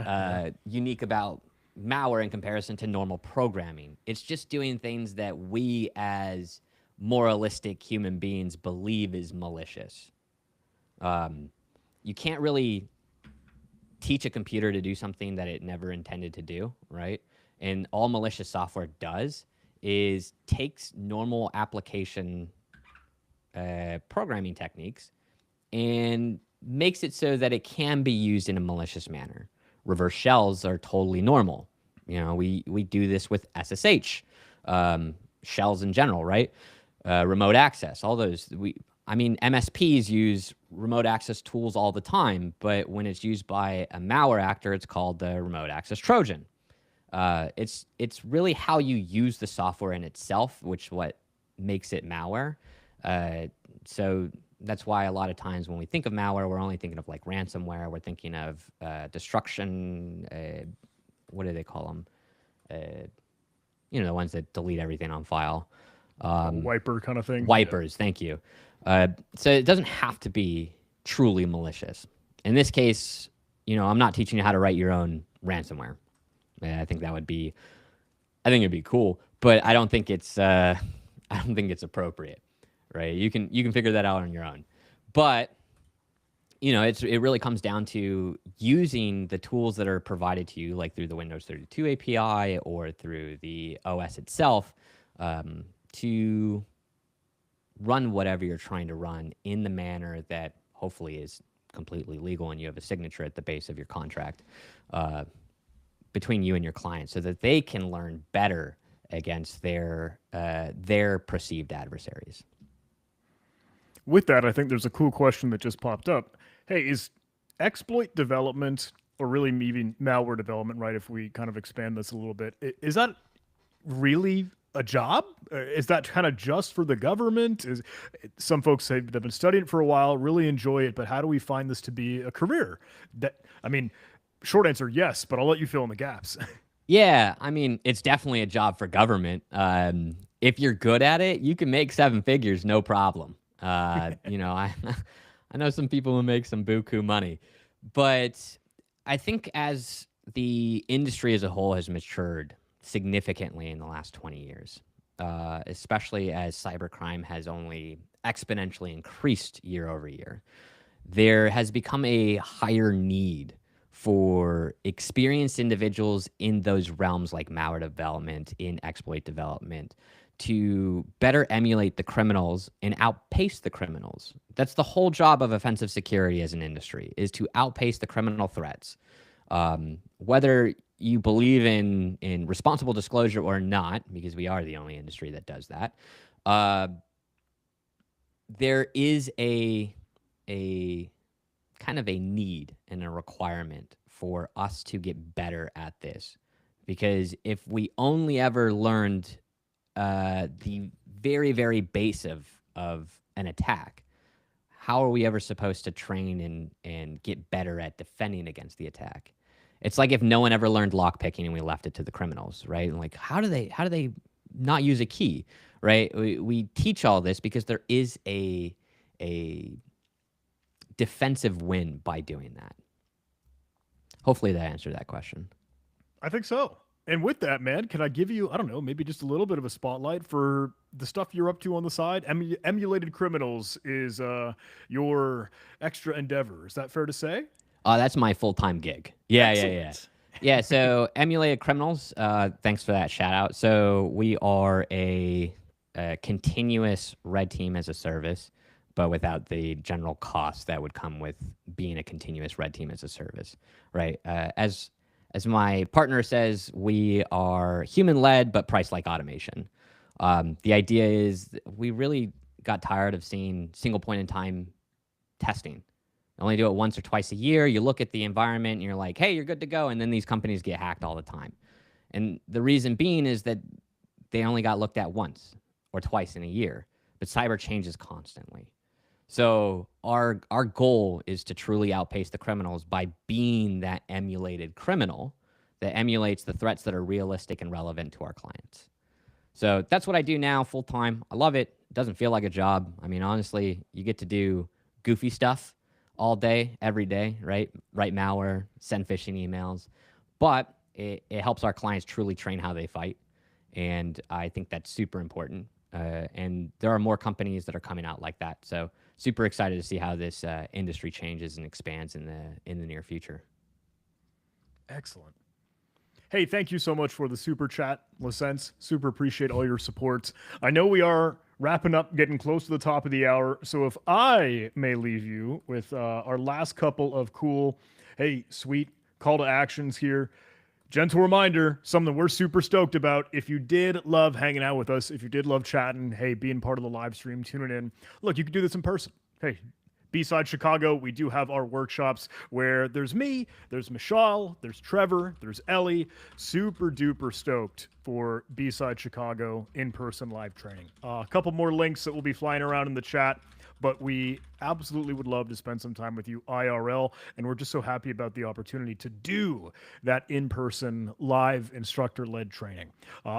unique about malware in comparison to normal programming. It's just doing things that we as moralistic human beings believe is malicious. You can't really teach a computer to do something that it never intended to do, right? And all malicious software does is takes normal application programming techniques and makes it so that it can be used in a malicious manner. Reverse shells are totally normal. You know, we do this with SSH, shells in general, right? Remote access, all those. MSPs use remote access tools all the time, but when it's used by a malware actor, it's called the remote access Trojan. It's really how you use the software in itself, which what makes it malware. So that's why a lot of times when we think of malware, we're only thinking of like ransomware. We're thinking of destruction. What do they call them? The ones that delete everything on file. Wiper kind of thing. Wipers, thank you. So it doesn't have to be truly malicious. In this case, I'm not teaching you how to write your own ransomware. I think it'd be cool, but I don't think it's appropriate, right? You can figure that out on your own. But it really comes down to using the tools that are provided to you, like through the Windows 32 API or through the OS itself, to run whatever you're trying to run in the manner that hopefully is completely legal and you have a signature at the base of your contract between you and your client, so that they can learn better against their perceived adversaries. With that, I think there's a cool question that just popped up. Hey, is exploit development, or really even malware development, right, if we kind of expand this a little bit, is that really a job? Is that kind of just for the government? Some folks say they've been studying it for a while, really enjoy it, but how do we find this to be a career? Short answer, yes, but I'll let you fill in the gaps. Yeah, it's definitely a job for government. If you're good at it, you can make 7 figures, no problem. I know some people who make some buku money, but I think as the industry as a whole has matured significantly in the last 20 years, especially as cybercrime has only exponentially increased year over year, there has become a higher need for experienced individuals in those realms like malware development, in exploit development, to better emulate the criminals and outpace the criminals. That's the whole job of offensive security as an industry, is to outpace the criminal threats. Whether you believe in responsible disclosure or not, because we are the only industry that does that, there is a kind of a need and a requirement for us to get better at this. Because if we only ever learned the very, very base of an attack, how are we ever supposed to train and get better at defending against the attack? It's like if no one ever learned lockpicking and we left it to the criminals, right? And like, how do they not use a key, right? We teach all this because there is a defensive win by doing that. Hopefully that answered that question. I think so. And with that, man, can I give you, I don't know, maybe just a little bit of a spotlight for the stuff you're up to on the side? Emulated Criminals is your extra endeavor. Is that fair to say? That's my full-time gig. Yeah. Excellent. Yeah, so Emulated Criminals, thanks for that shout out. So we are a continuous red team as a service, but without the general cost that would come with being a continuous red team as a service, right? As my partner says, we are human-led, but priced like automation. The idea is we really got tired of seeing single point in time testing. Only do it once or twice a year. You look at the environment and you're like, hey, you're good to go. And then these companies get hacked all the time. And the reason being is that they only got looked at once or twice in a year. But cyber changes constantly. So our goal is to truly outpace the criminals by being that emulated criminal that emulates the threats that are realistic and relevant to our clients. So that's what I do now full time. I love it. It doesn't feel like a job. I mean, honestly, you get to do goofy stuff all day, every day, right? Write malware, send phishing emails, but it helps our clients truly train how they fight. And I think that's super important. And there are more companies that are coming out like that. So super excited to see how this industry changes and expands in the near future. Excellent. Hey, thank you so much for the super chat, License. Super appreciate all your support. I know we are wrapping up, getting close to the top of the hour. So if I may leave you with our last couple of cool, hey, sweet call to actions here. Gentle reminder, something we're super stoked about. If you did love hanging out with us, if you did love chatting, hey, being part of the live stream, tuning in, look, you can do this in person. Hey, B-Side Chicago, we do have our workshops where there's me, there's Michelle, there's Trevor, there's Ellie. Super duper stoked for B-Side Chicago in-person live training. A couple more links that will be flying around in the chat, but we absolutely would love to spend some time with you IRL, and we're just so happy about the opportunity to do that in-person live instructor-led training.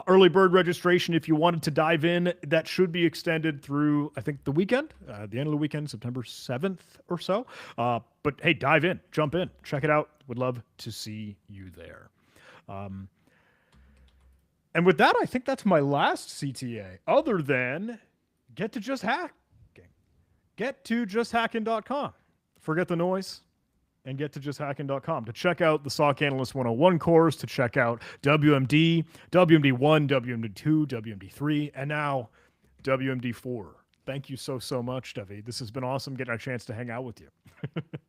Early bird registration, if you wanted to dive in, that should be extended through, I think, the weekend, the end of the weekend, September 7th or so. But hey, dive in, jump in, check it out. Would love to see you there. And with that, I think that's my last CTA, other than get to just hack. Get to justhacking.com. Forget the noise and get to justhacking.com to check out the SOC Analyst 101 course, to check out WMD, WMD1, WMD2, WMD3, and now WMD4. Thank you so much, David. This has been awesome getting a chance to hang out with you.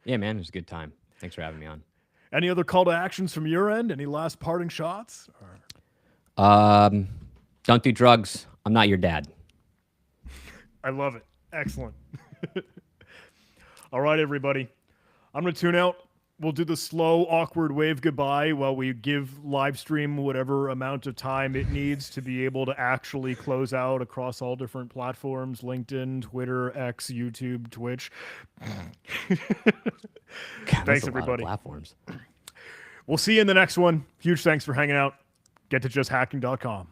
Yeah, man, it was a good time. Thanks for having me on. Any other call to actions from your end? Any last parting shots? Don't do drugs. I'm not your dad. I love it. Excellent. All right, everybody. I'm going to tune out. We'll do the slow, awkward wave goodbye while we give live stream whatever amount of time it needs to be able to actually close out across all different platforms: LinkedIn, Twitter, X, YouTube, Twitch. God, thanks, everybody. Platforms. We'll see you in the next one. Huge thanks for hanging out. Get to justhacking.com.